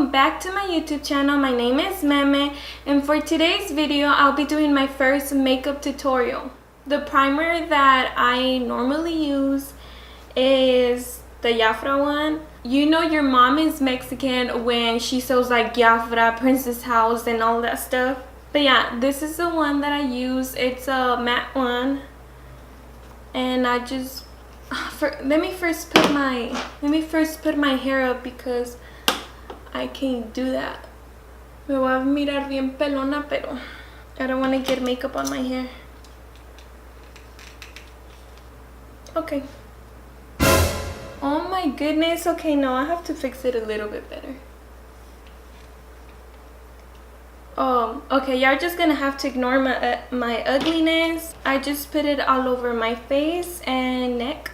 welcome back to my YouTube channel. My name is Meme, and for today's video I'll be doing my first makeup tutorial. The primer that I normally use is the Jafra one. You know your mom is Mexican when she sells like Jafra, Princess House and all that stuff. But yeah, this is the one that I use. It's a matte one, and I just let me first put my hair up because I can't do that. Me voy a mirar bien pelona, pero I don't want to get makeup on my hair. Okay. Oh my goodness. Okay, no, I have to fix it a little bit better. Okay, y'all just gonna have to ignore my ugliness. I just put it all over my face and neck.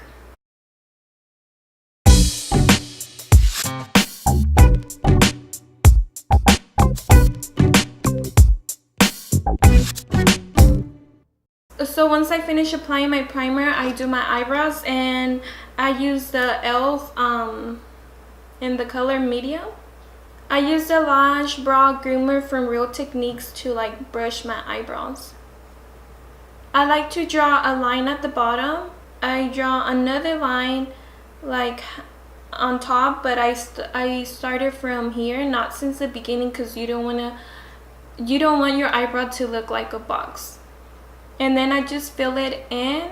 So once I finish applying my primer, I do my eyebrows, and I use the e.l.f. In the color medium. I use the Lash Brow Groomer from Real Techniques to like brush my eyebrows. I like to draw a line at the bottom. I draw another line like on top, but I started from here, not since the beginning, because you don't want your eyebrow to look like a box. And then I just fill it in.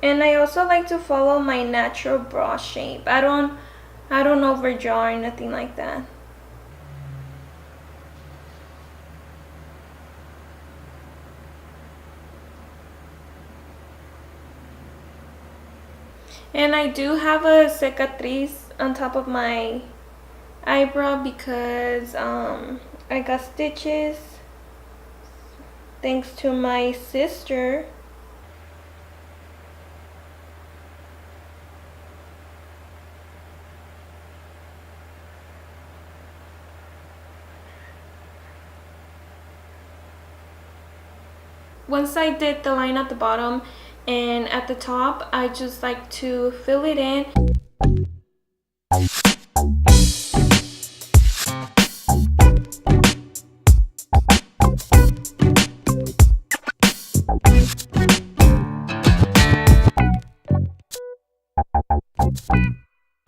And I also like to follow my natural brow shape. I don't overdraw or nothing like that. And I do have a cicatriz on top of my eyebrow because I got stitches thanks to my sister. Once I did the line at the bottom and at the top, I just like to fill it in.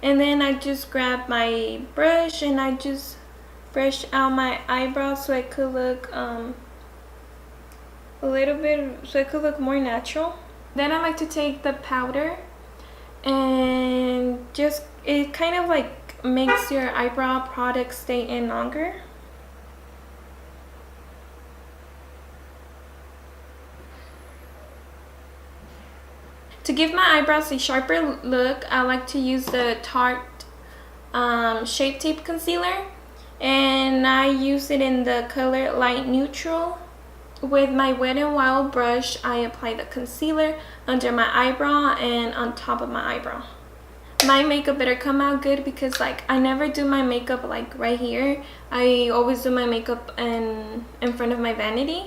And then I just grab my brush and I just brush out my eyebrows so it could look more natural. Then I like to take the powder and just, it kind of like makes your eyebrow product stay in longer. To give my eyebrows a sharper look, I like to use the Tarte Shape Tape Concealer, and I use it in the color Light Neutral. With my Wet n Wild brush, I apply the concealer under my eyebrow and on top of my eyebrow. My makeup better come out good because like I never do my makeup like right here. I always do my makeup in front of my vanity.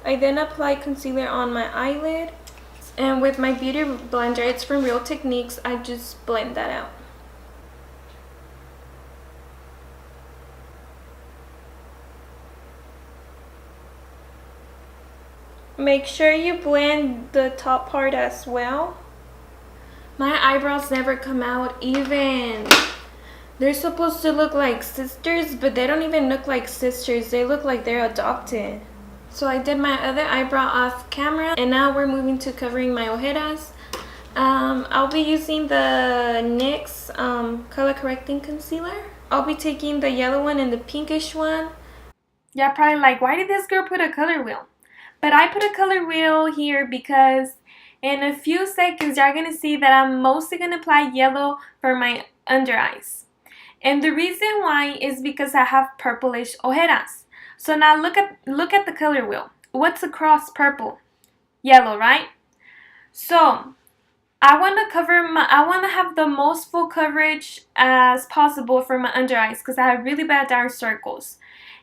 I then apply concealer on my eyelid, and with my beauty blender, it's from Real Techniques, I just blend that out. Make sure you blend the top part as well. My eyebrows never come out even. They're supposed to look like sisters, but they don't even look like sisters. They look like they're adopted. So I did my other eyebrow off camera, and now we're moving to covering my ojeras. I'll be using the NYX color correcting concealer. I'll be taking the yellow one and the pinkish one. Y'all probably like, why did this girl put a color wheel? But I put a color wheel here because in a few seconds y'all gonna see that I'm mostly gonna apply yellow for my under eyes. And the reason why is because I have purplish ojeras. So now look at the color wheel. What's across purple? Yellow, right? So I want to I want to have the most full coverage as possible for my under eyes because I have really bad dark circles.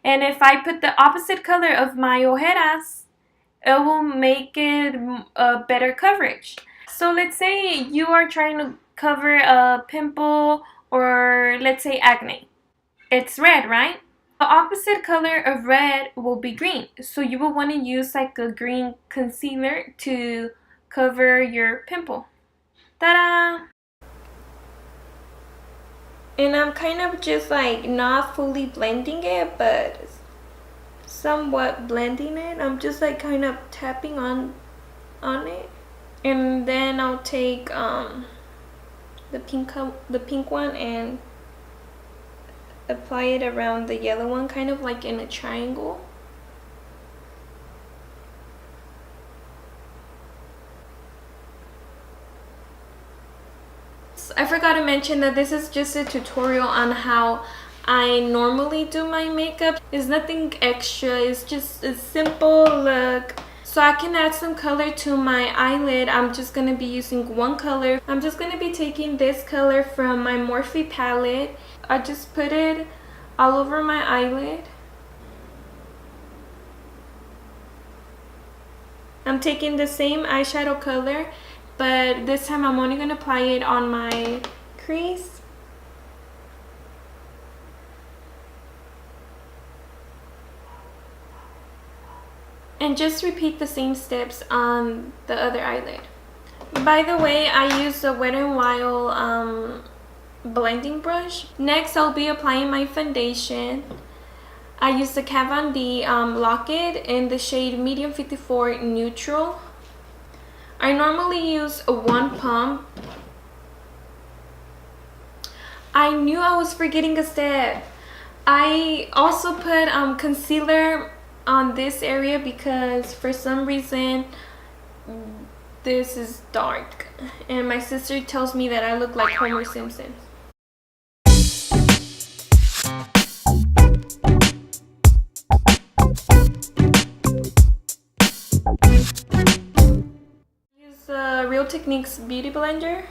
And if I put the opposite color of my ojeras, it will make it a better coverage. So let's say you are trying to cover a pimple or let's say acne. It's red, right? The opposite color of red will be green. So you will want to use like a green concealer to cover your pimple. Ta-da! And I'm kind of just like not fully blending it, but somewhat blending it. I'm just like kind of tapping on it. And then I'll take the pink one and apply it around the yellow one, kind of like in a triangle. I forgot to mention that this is just a tutorial on how I normally do my makeup. It's nothing extra, it's just a simple look. So I can add some color to my eyelid. I'm just going to be using one color. I'm just going to be taking this color from my Morphe palette. I just put it all over my eyelid. I'm taking the same eyeshadow color, but this time I'm only going to apply it on my crease. And just repeat the same steps on the other eyelid. By the way, I use the Wet n Wild blending brush. Next, I'll be applying my foundation. I use the Kat Von D Lock-It in the shade Medium 54 Neutral. I normally use one pump. I knew I was forgetting a step. I also put concealer on this area because for some reason this is dark and my sister tells me that I look like Homer Simpson. Use Real Techniques Beauty Blender.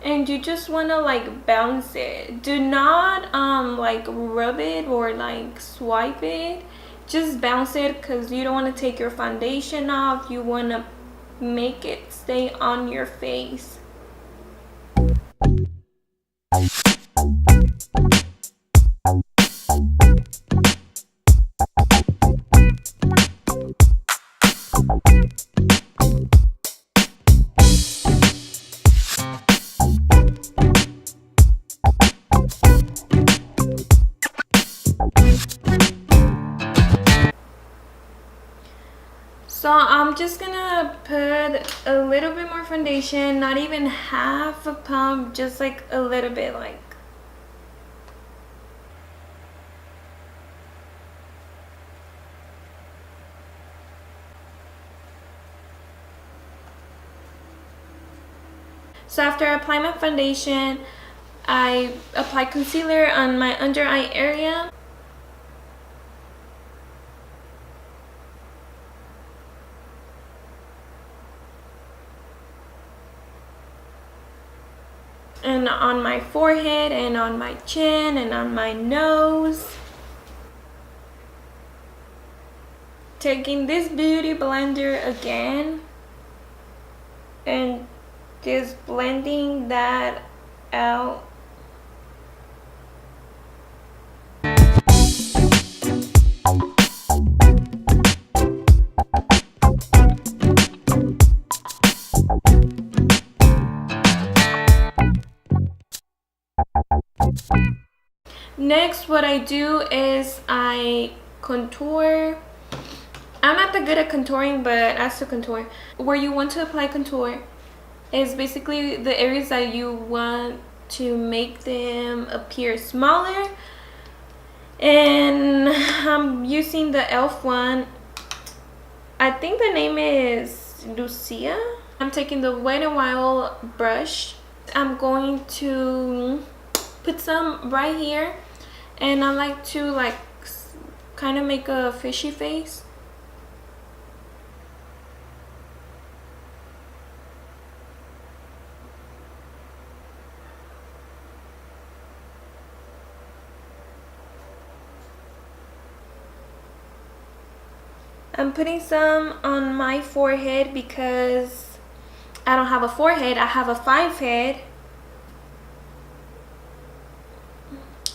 And you just want to like bounce it. Do not like rub it or like swipe it. Just bounce it because you don't want to take your foundation off. You want to make it stay on your face. So I'm just gonna put a little bit more foundation, not even half a pump, just like a little bit like. So after I apply my foundation, I apply concealer on my under eye area. And on my forehead and on my chin and on my nose. Taking this beauty blender again and just blending that out. Next, what I do is I contour. I'm not that good at contouring, but as to contour, where you want to apply contour is basically the areas that you want to make them appear smaller. And I'm using the e.l.f. one. I think the name is Lucia. I'm taking the Wet n Wild brush. I'm going to put some right here. And I like to like kind of make a fishy face. I'm putting some on my forehead because I don't have a forehead, I have a 5 head.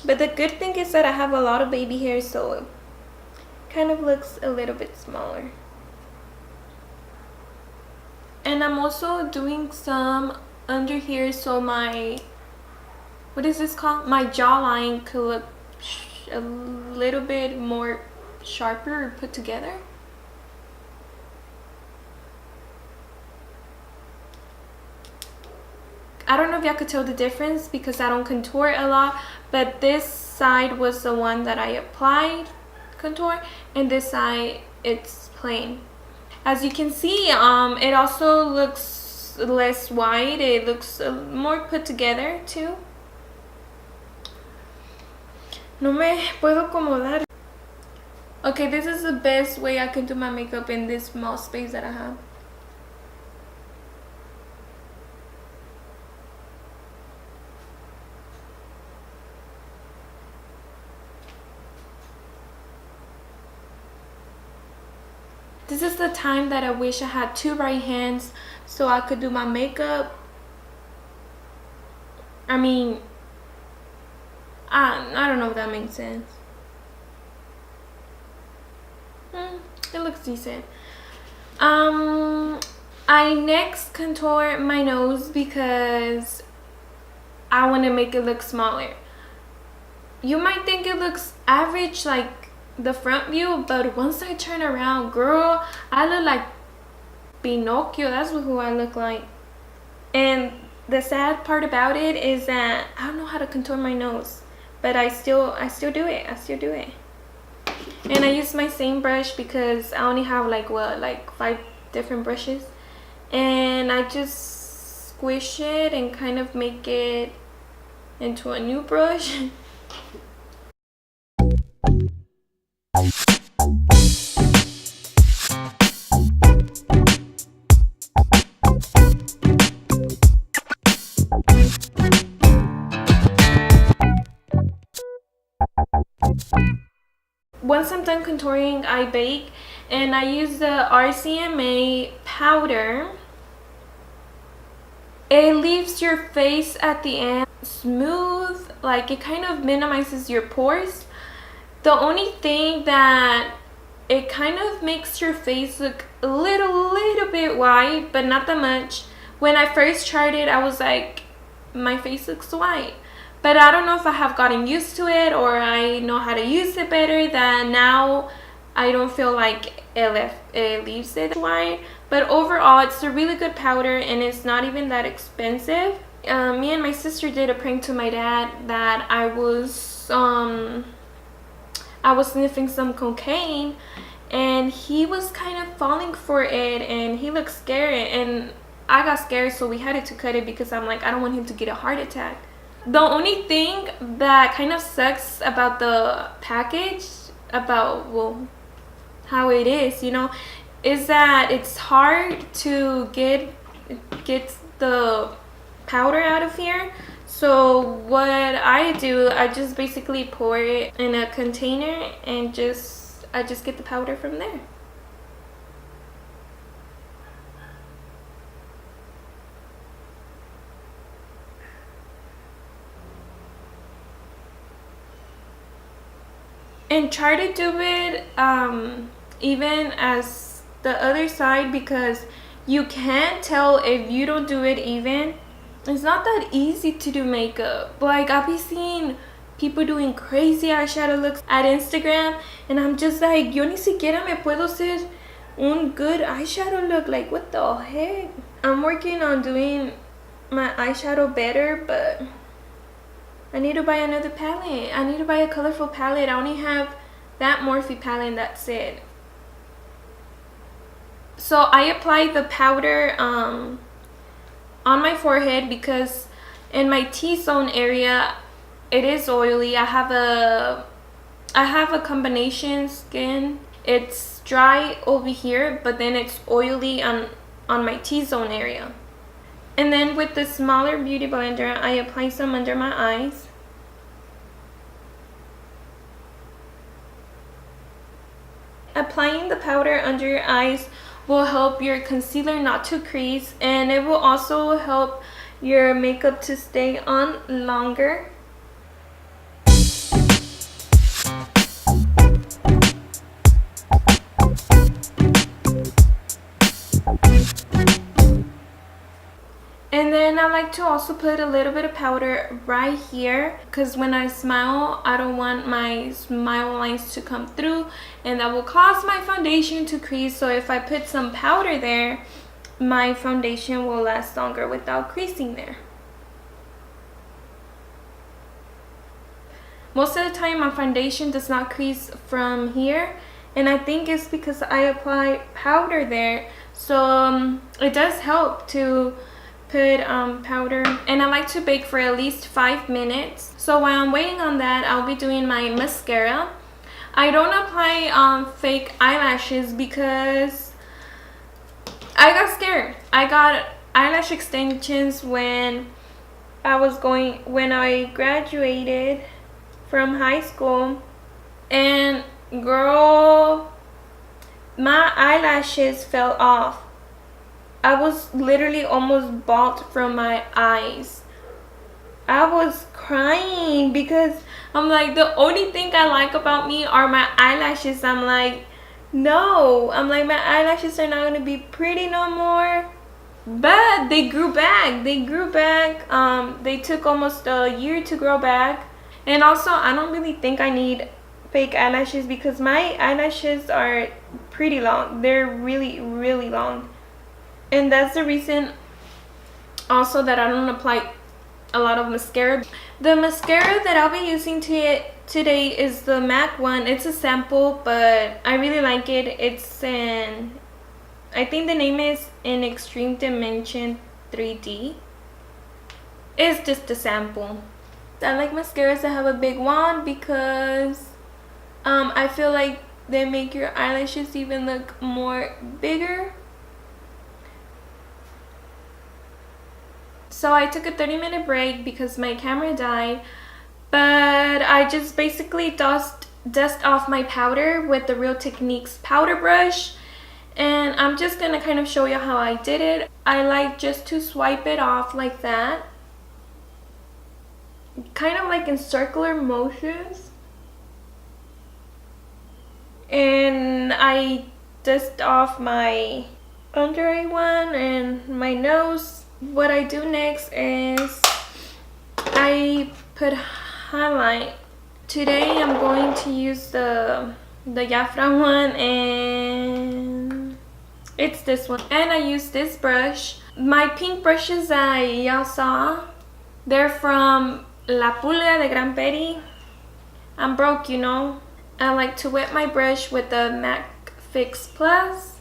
But the good thing is that I have a lot of baby hair, so it kind of looks a little bit smaller. And I'm also doing some under here so my, what is this called? My jawline could look a little bit more sharper or put together. I don't know if y'all could tell the difference because I don't contour a lot, but this side was the one that I applied contour, and this side it's plain. As you can see, it also looks less wide. It looks more put together too. No me puedo acomodar. Okay, this is the best way I can do my makeup in this small space that I have. This is the time that I wish I had 2 right hands so I could do my makeup. I mean, I don't know if that makes sense. It looks decent. I next contour my nose because I want to make it look smaller. You might think it looks average, like the front view, but once I turn around, girl, I look like Pinocchio. That's who I look like. And the sad part about it is that I don't know how to contour my nose, but I still do it. And I use my same brush because I only have like 5 different brushes, and I just squish it and kind of make it into a new brush. Once I'm done contouring, I bake, and I use the RCMA powder. It leaves your face at the end smooth, like it kind of minimizes your pores. The only thing that it kind of makes your face look a little bit white, but not that much. When I first tried it, I was like, my face looks white. But I don't know if I have gotten used to it or I know how to use it better, that now I don't feel like it leaves it white. But overall, it's a really good powder and it's not even that expensive. Me and my sister did a prank to my dad that I was sniffing some cocaine, and he was kind of falling for it and he looked scared, and I got scared, so we had to cut it because I'm like, I don't want him to get a heart attack. The only thing that kind of sucks about the package, about, well, how it is, you know, is that it's hard to get the powder out of here. So what I do, I just basically pour it in a container and I just get the powder from there. And try to do it even as the other side, because you can't tell if you don't do it even. It's not that easy to do makeup. Like, I've been seeing people doing crazy eyeshadow looks at Instagram, and I'm just like, yo ni siquiera me puedo hacer un good eyeshadow look. Like, what the heck? I'm working on doing my eyeshadow better, but I need to buy another palette. I need to buy a colorful palette. I only have that Morphe palette and that's it. So I applied the powder on my forehead because in my T-zone area it is oily. I have a combination skin. It's dry over here, but then it's oily on my T-zone area. And then with the smaller beauty blender, I apply some under my eyes. Applying the powder under your eyes will help your concealer not to crease, and it will also help your makeup to stay on longer. And then I like to also put a little bit of powder right here, because when I smile, I don't want my smile lines to come through, and that will cause my foundation to crease. So if I put some powder there, my foundation will last longer without creasing there. Most of the time my foundation does not crease from here, and I think it's because I apply powder there. So it does help to put powder. And I like to bake for at least 5 minutes. So while I'm waiting on that, I'll be doing my mascara. I don't apply fake eyelashes because I got scared. I got eyelash extensions when I graduated from high school, and girl, my eyelashes fell off. I was literally almost bald from my eyes. I was crying because I'm like, the only thing I like about me are my eyelashes. I'm like, no. I'm like, my eyelashes are not going to be pretty no more. But they grew back. They took almost a year to grow back. And also, I don't really think I need fake eyelashes because my eyelashes are pretty long. They're really, really long. And that's the reason also that I don't apply a lot of mascara. The mascara that I'll be using today is the MAC one. It's a sample, but I really like it. I think the name is in Extreme Dimension 3D. It's just a sample. I like mascaras that have a big wand because I feel like they make your eyelashes even look more bigger. So I took a 30-minute break because my camera died, but I just basically dust off my powder with the Real Techniques powder brush, and I'm just gonna kind of show you how I did it. I like just to swipe it off like that, kind of like in circular motions, and I dust off my under eye one and my nose. What I do next is I put highlight. Today I'm going to use the Jafra one, and it's this one. And I use this brush. My pink brushes that y'all saw, they're from La Pulga de Gran Peri. I'm broke, you know. I like to wet my brush with the MAC Fix Plus.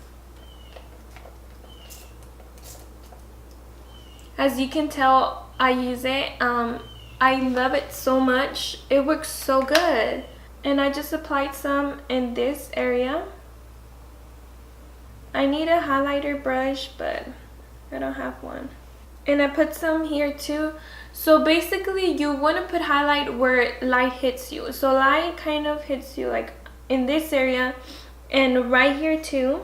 As you can tell, I use it. I love it so much. It works so good. And I just applied some in this area. I need a highlighter brush, but I don't have one. And I put some here too. So basically, you want to put highlight where light hits you. So light kind of hits you like in this area and right here too.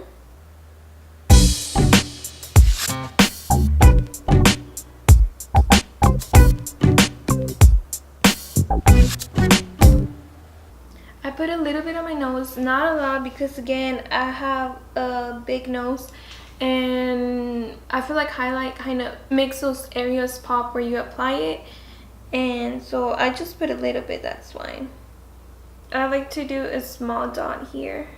I put a little bit on my nose, not a lot, because again, I have a big nose and I feel like highlight kind of makes those areas pop where you apply it, and so I just put a little bit, that's fine. I like to do a small dot here.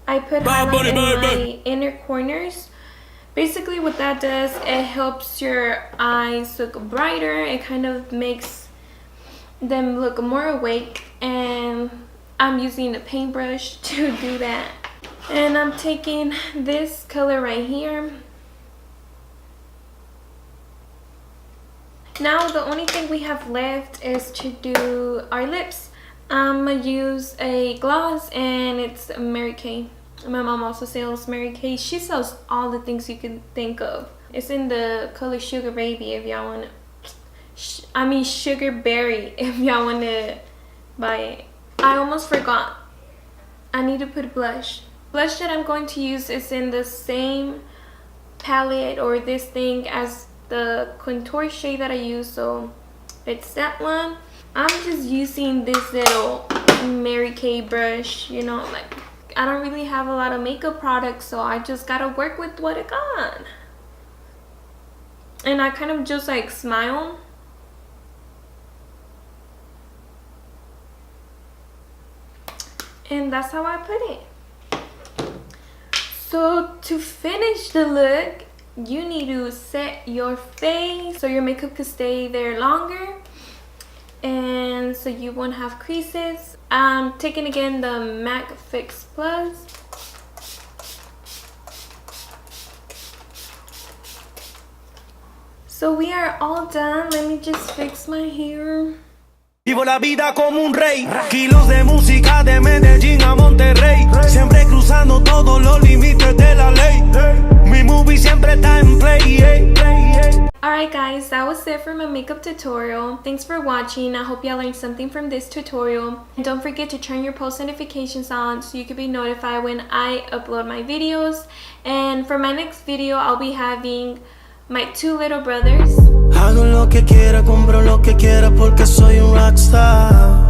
I put highlight in my inner corners. Basically what that does, it helps your eyes look brighter. It kind of makes them look more awake, and I'm using a paintbrush to do that. And I'm taking this color right here. Now the only thing we have left is to do our lips. I'm gonna use a gloss, and it's Mary Kay. My mom also sells Mary Kay. She sells all the things you can think of. It's in the color Sugar Baby if y'all want to. Sugar Berry if y'all want to buy it. I almost forgot. I need to put blush. Blush that I'm going to use is in the same palette or this thing as the contour shade that I use, so it's that one. I'm just using this little Mary Kay brush, you know, like I don't really have a lot of makeup products, so I just gotta work with what I got. And I kind of just like smile. And that's how I put it. So to finish the look, you need to set your face so your makeup could stay there longer and so you won't have creases. I'm taking again the MAC Fix Plus. So we are all done. Let me just fix my hair. Vivo la vida como un rey, kilos de música de Medellín a Monterrey, siempre cruzando todos los límites de la ley, mi movie siempre está en play. Alright guys, that was it for my makeup tutorial. Thanks for watching. I hope y'all learned something from this tutorial. And don't forget to turn your post notifications on so you can be notified when I upload my videos. And for my next video, I'll be having my 2 little brothers. Hago lo que quiera, compro lo que quiera porque soy un rockstar.